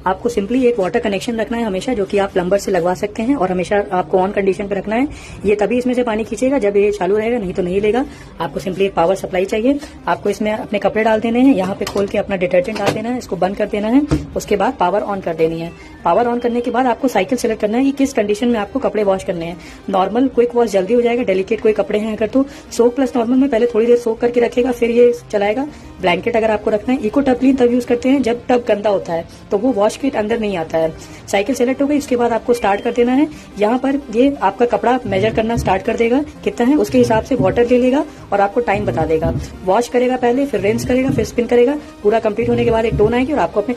आपको सिंपली एक water connection रखना है हमेशा, जो कि आप प्लम्बर से लगवा सकते हैं, और हमेशा आपको ऑन कंडीशन पे रखना है। ये तभी इसमें से पानी खींचेगा जब ये चालू रहेगा, नहीं तो नहीं लेगा। आपको सिंपली एक पावर सप्लाई चाहिए। आपको इसमें अपने कपड़े डाल देने हैं, यहाँ पे खोल के अपना डिटर्जेंट डाल देना है, इसको बंद कर देना है। उसके बाद पावर ऑन कर देनी है। पावर ऑन करने के बाद आपको साइकिल सेलेक्ट करना है कि किस कंडीशन में आपको कपड़े वॉश करने हैं। नॉर्मल क्विक वॉश जल्दी हो जाएगा, डेलिकेट कोई कपड़े हैं अगर तो सोक प्लस नॉर्मल में पहले थोड़ी देर सोक करके रखेगा, फिर ये चलाएगा। ब्लैंकेट अगर आपको रखना है, इको टब क्लीन तब यूज करते हैं जब टब गंदा होता है, तो वो वॉश किट अंदर नहीं आता है। साइकिल सेलेक्ट हो गई, उसके बाद आपको स्टार्ट कर देना है। यहाँ पर ये आपका कपड़ा मेजर करना स्टार्ट कर देगा कितना है, उसके हिसाब से वाटर ले लेगा और आपको टाइम बता देगा। वॉश करेगा पहले, फिर रिंस करेगा, फिर स्पिन करेगा। पूरा कंप्लीट होने के बाद एक टोन आएगी और आपको अपने